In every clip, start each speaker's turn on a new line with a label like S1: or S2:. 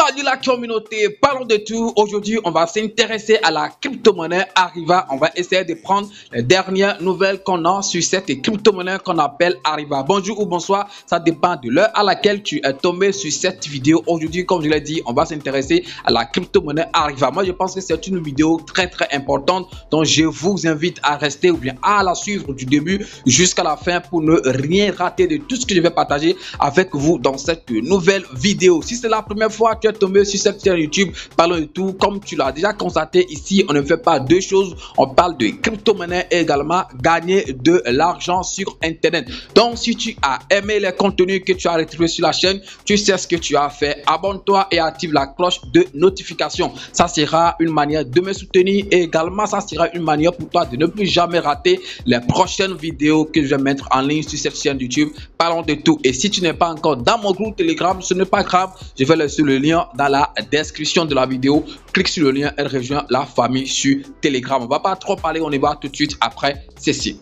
S1: Salut la communauté, parlons de tout. Aujourd'hui, on va s'intéresser à la crypto-monnaie Ariva. On va essayer de prendre les dernières nouvelles qu'on a sur cette crypto-monnaie qu'on appelle Ariva. Bonjour ou bonsoir, ça dépend de l'heure à laquelle tu es tombé sur cette vidéo. Aujourd'hui, comme je l'ai dit, on va s'intéresser à la crypto-monnaie Ariva. Moi, je pense que c'est une vidéo très importante, donc je vous invite à rester ou bien à la suivre du début jusqu'à la fin pour ne rien rater de tout ce que je vais partager avec vous dans cette nouvelle vidéo. Si c'est la première fois que tu es tombé sur cette chaîne YouTube, parlons de tout. Comme tu l'as déjà constaté ici, on ne fait pas deux choses. On parle de crypto-monnaie et également gagner de l'argent sur Internet. Donc, si tu as aimé les contenus que tu as retrouvés sur la chaîne, tu sais ce que tu as fait. Abonne-toi et active la cloche de notification. Ça sera une manière de me soutenir et également ça sera une manière pour toi de ne plus jamais rater les prochaines vidéos que je vais mettre en ligne sur cette chaîne YouTube. Parlons de tout. Et si tu n'es pas encore dans mon groupe Telegram, ce n'est pas grave. Je vais laisser le lien dans la description de la vidéo. Clique sur le lien et rejoins la famille sur Telegram. On va pas trop parler, on y va tout de suite après ceci.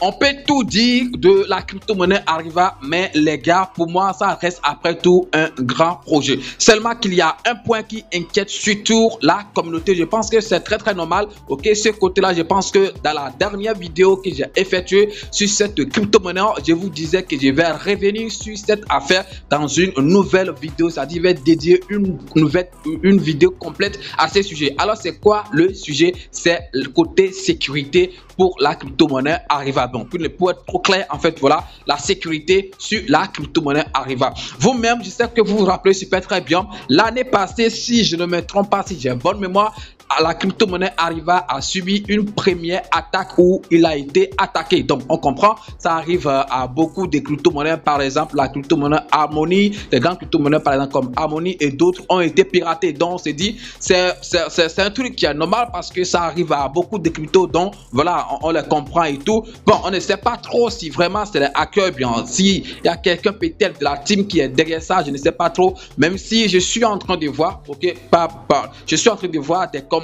S1: On peut tout dire de la crypto-monnaie Ariva, mais les gars, pour moi, ça reste après tout un grand projet. Seulement qu'il y a un point qui inquiète surtout la communauté. Je pense que c'est très normal. Ok, ce côté-là, je pense que dans la dernière vidéo que j'ai effectuée sur cette crypto-monnaie, je vous disais que je vais revenir sur cette affaire dans une nouvelle vidéo. C'est-à-dire, je vais dédier une vidéo complète à ce sujet. Alors, c'est quoi le sujet? C'est le côté sécurité pour la crypto-monnaie Ariva. Donc, pour être trop clair, en fait, voilà la sécurité sur la crypto-monnaie Ariva. Vous-même, je sais que vous vous rappelez super très bien, l'année passée, si je ne me trompe pas, si j'ai bonne mémoire, la crypto-monnaie Ariva a subi une première attaque où il a été attaqué. Donc, on comprend, ça arrive à beaucoup de crypto-monnaies. Par exemple, la crypto-monnaie Harmony, les grandes crypto-monnaies, par exemple, comme Harmony et d'autres ont été piratés. Donc, on s'est dit, c'est un truc qui est normal parce que ça arrive à beaucoup de cryptos. Donc, voilà, on les comprend et tout. Bon, on ne sait pas trop si vraiment c'est les hackers, bien, si il y a quelqu'un peut-être de la team qui est derrière ça, je ne sais pas trop. Même si je suis en train de voir, ok, je suis en train de voir des commentaires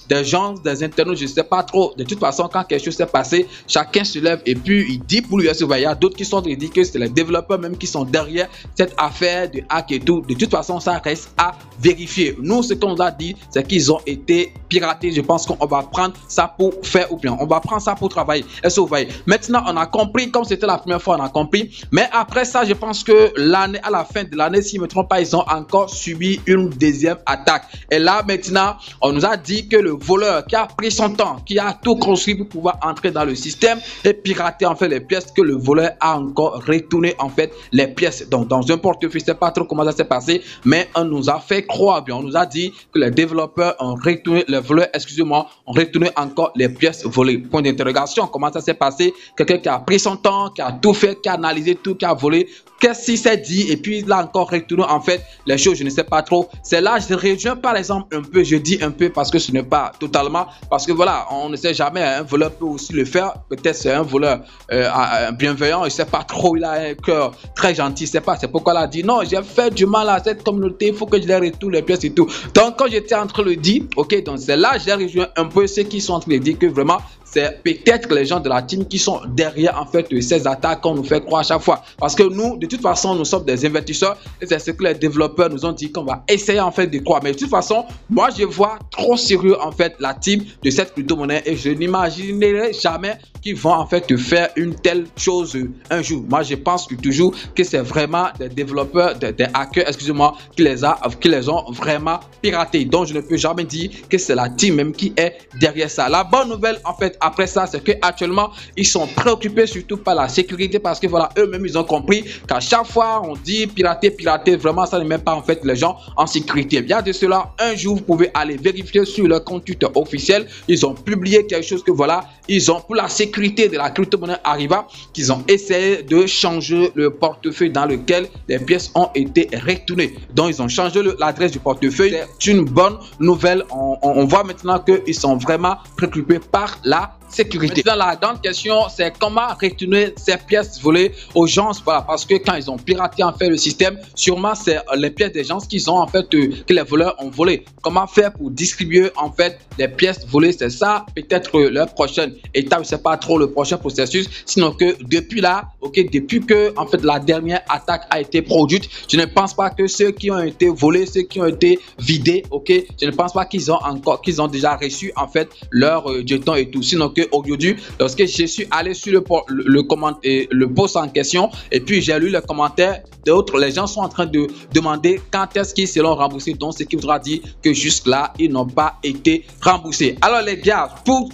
S1: des gens, des internautes, je ne sais pas trop. De toute façon, quand quelque chose s'est passé, chacun se lève et puis il dit pour lui. Il y a d'autres qui sont de dire que c'est les développeurs même qui sont derrière cette affaire de hack et tout. De toute façon, ça reste à vérifier. Nous, ce qu'on nous a dit, c'est qu'ils ont été piratés. Je pense qu'on va prendre ça pour faire ou bien on va prendre ça pour travailler. Est-ce que vous voyez? Maintenant, on a compris, comme c'était la première fois, on a compris. Mais après ça, je pense que l'année, à la fin de l'année, si je ne me trompe pas, ils ont encore subi une deuxième attaque. Et là, maintenant, on nous a dit que le voleur qui a pris son temps, qui a tout construit pour pouvoir entrer dans le système et pirater en fait les pièces, que le voleur a encore retourné en fait les pièces. Donc, dans un portefeuille, je ne sais pas trop comment ça s'est passé, mais on nous a fait croire, bien, on nous a dit que les développeurs ont retourné, les voleurs, excusez-moi, ont retourné encore les pièces volées. Point d'interrogation, comment ça s'est passé? Quelqu'un qui a pris son temps, qui a tout fait, qui a analysé tout, qui a volé. Qu'est-ce qu'il s'est dit? Et puis là encore retourné en fait les choses, je ne sais pas trop. C'est là, je rejoins par exemple un peu, je dis un peu parce que ce n'est pas totalement, parce que voilà, on ne sait jamais, un voleur peut aussi le faire. Peut-être c'est un voleur bienveillant, je ne sais pas trop, il a un cœur très gentil, je sais pas, c'est pourquoi il a dit non, j'ai fait du mal à cette communauté, il faut que je les retourne les pièces et tout. Donc quand j'étais en train de le dire, ok, donc c'est là, j'ai rejoint un peu ceux qui sont en train de dire que vraiment, c'est peut-être les gens de la team qui sont derrière en fait ces attaques qu'on nous fait croire à chaque fois. Parce que nous, de toute façon, nous sommes des investisseurs et c'est ce que les développeurs nous ont dit qu'on va essayer en fait de croire. Mais de toute façon, moi je vois trop sérieux en fait la team de cette crypto-monnaie et je n'imaginerai jamais qu'ils vont en fait faire une telle chose un jour. Moi je pense que toujours que c'est vraiment des développeurs, des hackers, excusez-moi, qui les ont vraiment piratés. Donc je ne peux jamais dire que c'est la team même qui est derrière ça. La bonne nouvelle en fait après ça, c'est que actuellement ils sont préoccupés surtout par la sécurité parce que voilà, eux-mêmes ils ont compris qu'à chaque fois on dit pirater, vraiment ça ne met pas en fait les gens en sécurité. Bien de cela, un jour vous pouvez aller vérifier sur leur compte Twitter officiel, ils ont publié quelque chose que voilà, ils ont pour la sécurité de la crypto-monnaie Ariva, qu'ils ont essayé de changer le portefeuille dans lequel les pièces ont été retournées. Donc ils ont changé l'adresse du portefeuille. C'est une bonne nouvelle. On voit maintenant qu'ils sont vraiment préoccupés par la sécurité. Dans la grande question, c'est comment retourner ces pièces volées aux gens, voilà, parce que quand ils ont piraté en fait le système, sûrement c'est les pièces des gens qu'ils ont en fait que les voleurs ont volé. Comment faire pour distribuer en fait les pièces volées, c'est ça peut-être la prochaine étape, c'est pas trop le prochain processus, sinon que depuis là, ok, depuis que en fait la dernière attaque a été produite, je ne pense pas que ceux qui ont été volés, ceux qui ont été vidés, ok, je ne pense pas qu'ils ont déjà reçu en fait leur jeton et tout, sinon que aujourd'hui, lorsque je suis allé sur le post en question et puis j'ai lu les commentaires d'autres, les gens sont en train de demander quand est-ce qu'ils seront remboursés, donc ce qui voudra dire que jusque là ils n'ont pas été remboursés. Alors les gars,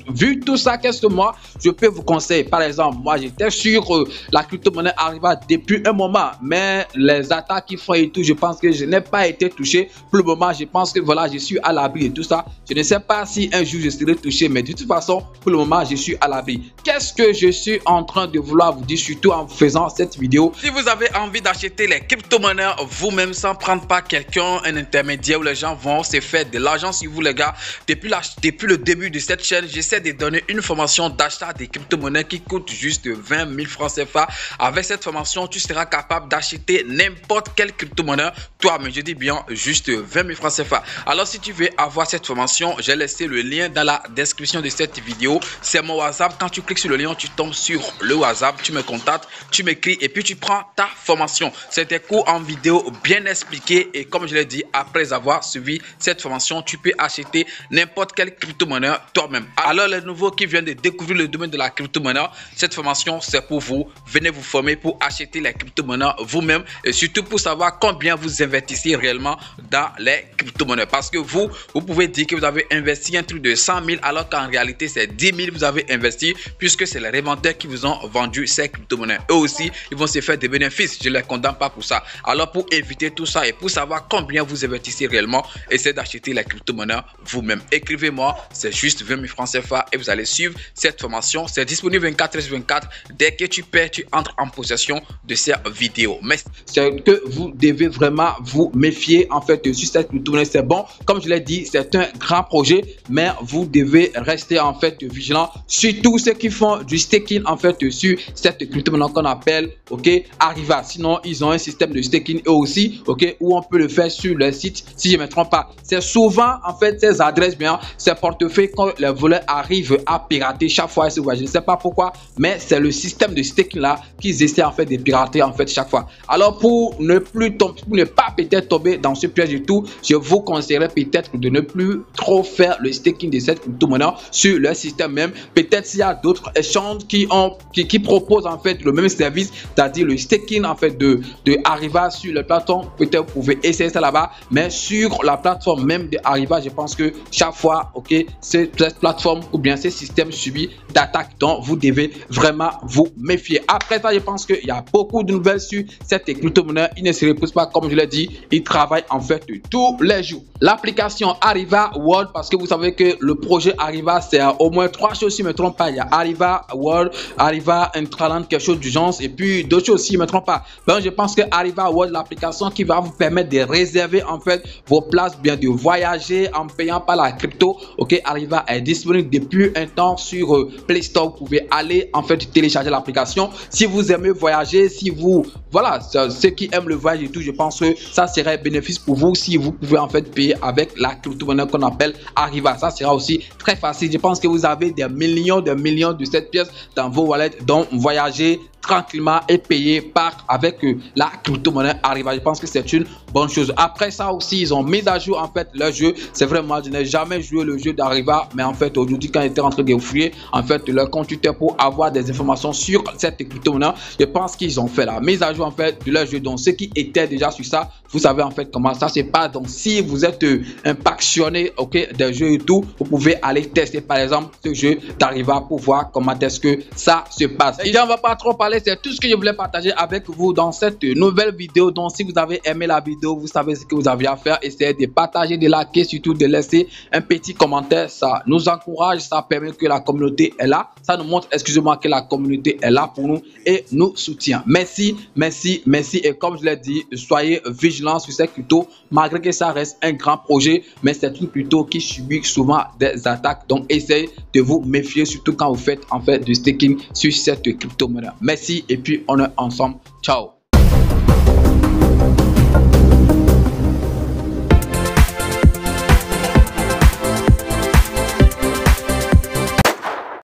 S1: vu tout ça, qu'est-ce que moi je peux vous conseiller? Par exemple, moi j'étais sur la crypto-monnaie Arriva depuis un moment, mais les attaques qu'ils font et tout, je pense que je n'ai pas été touché pour le moment. Je pense que voilà, je suis à l'abri et tout ça. Je ne sais pas si un jour je serai touché, mais de toute façon pour le moment je suis à l'abri. Qu'est-ce que je suis en train de vouloir vous dire, surtout en faisant cette vidéo? Si vous avez envie d'acheter les crypto-monnaies vous-même sans prendre pas quelqu'un, un intermédiaire où les gens vont se faire de l'argent sur vous les gars, depuis le début de cette chaîne, j'essaie de donner une formation d'achat des crypto-monnaies qui coûte juste 20 000 francs CFA. Avec cette formation, tu seras capable d'acheter n'importe quelle crypto-monnaie toi, mais je dis bien juste 20 000 francs CFA. Alors si tu veux avoir cette formation, j'ai laissé le lien dans la description de cette vidéo. C'est mon WhatsApp. Quand tu cliques sur le lien, tu tombes sur le WhatsApp, tu me contactes, tu m'écris et puis tu prends ta formation. C'est des cours en vidéo bien expliqués et comme je l'ai dit, après avoir suivi cette formation, tu peux acheter n'importe quelle crypto-monnaie toi-même. Alors les nouveaux qui viennent de découvrir le domaine de la crypto-monnaie, cette formation c'est pour vous. Venez vous former pour acheter les crypto-monnaies vous-même et surtout pour savoir combien vous investissez réellement dans les crypto-monnaies. Parce que vous pouvez dire que vous avez investi un truc de 100 000 alors qu'en réalité c'est 10 000 vous avez investi puisque c'est les revendeurs qui vous ont vendu ces crypto-monnaies. Eux aussi, ils vont se faire des bénéfices. Je ne les condamne pas pour ça. Alors pour éviter tout ça et pour savoir combien vous investissez réellement, essayez d'acheter les crypto-monnaies vous-même. Écrivez-moi, c'est juste 20 000 francs CFA et vous allez suivre cette formation. C'est disponible 24/24. Dès que tu paies, tu entres en possession de ces vidéos. Mais c'est que vous devez vraiment vous méfier en fait sur cette crypto-monnaie. C'est bon, comme je l'ai dit, c'est un grand projet, mais vous devez rester en fait vigilant sur tous ceux qui font du staking en fait sur cette crypto-monnaie qu'on appelle Arriva. Sinon, ils ont un système de staking eux aussi, où on peut le faire sur le site. Si je ne me trompe pas, c'est souvent en fait ces adresses, bien ces portefeuilles quand les voleurs arrivent à pirater chaque fois. Je ne sais pas pourquoi, mais c'est le système de staking là qu'ils essaient en fait de pirater en fait chaque fois. Alors pour ne pas peut-être tomber dans ce piège et tout, je vous conseillerais peut-être de ne plus trop faire le staking de cette crypto-monnaie sur le système même. Peut-être s'il y a d'autres échanges qui proposent en fait le même service, c'est-à-dire le staking en fait de Arriva sur le plateforme, peut-être vous pouvez essayer ça là-bas, mais sur la plateforme même de Arriva, je pense que chaque fois, cette plateforme ou bien ces systèmes subis d'attaque, donc vous devez vraiment vous méfier. Après ça, je pense qu'il y a beaucoup de nouvelles sur cette crypto-monnaie. Il ne se repose pas, comme je l'ai dit, il travaille en fait tous les jours. L'application Arriva World, parce que vous savez que le projet Arriva, c'est au moins 3 choses, si je ne me trompe pas. Il y a Arriva World, Arriva Intraland, quelque chose du genre, et puis d'autres choses, si je ne me trompe pas. Donc, je pense que Arriva World, l'application qui va vous permettre de réserver en fait vos places, bien de voyager en payant par la crypto. Arriva est disponible depuis un temps sur Play Store. Vous pouvez aller en fait télécharger l'application. Si vous aimez voyager, si vous, voilà, ceux qui aiment le voyage et tout, je pense que ça serait bénéfice pour vous si vous pouvez en fait payer avec la crypto-monnaie qu'on appelle Arriva. Ça sera aussi très facile. Je pense que vous avez des millions de cette pièce dans vos wallets, donc voyager tranquillement et payer avec la crypto-monnaie Arriva. Je pense que c'est une bonne chose. Après ça aussi, ils ont mis à jour en fait le jeu. C'est vraiment, je n'ai jamais joué le jeu d'Arriva, mais en fait aujourd'hui quand j'étais en train de fouiller en fait leur compte Twitter pour avoir des informations sur cette crypto-monnaie, je pense qu'ils ont fait la mise à jour en fait de leur jeu. Donc ceux qui étaient déjà sur ça, vous savez en fait comment ça se passe. Donc si vous êtes un passionné des jeux et tout, vous pouvez aller tester par exemple ce jeu d'Arriva pour voir comment est-ce que ça se passe. Et on va pas trop parler c'est tout ce que je voulais partager avec vous dans cette nouvelle vidéo. Donc si vous avez aimé la vidéo, vous savez ce que vous avez à faire. Essayez de partager, de liker, surtout de laisser un petit commentaire. Ça nous encourage, ça permet que la communauté est là. Ça nous montre, excusez-moi, que la communauté est là pour nous et nous soutient. Merci, merci, merci. Et comme je l'ai dit, soyez vigilants sur ces cryptos, malgré que ça reste un grand projet, mais c'est une crypto qui subit souvent des attaques. Donc essayez de vous méfier, surtout quand vous faites en fait du staking sur cette crypto-monnaie. Merci et puis on est ensemble. Ciao.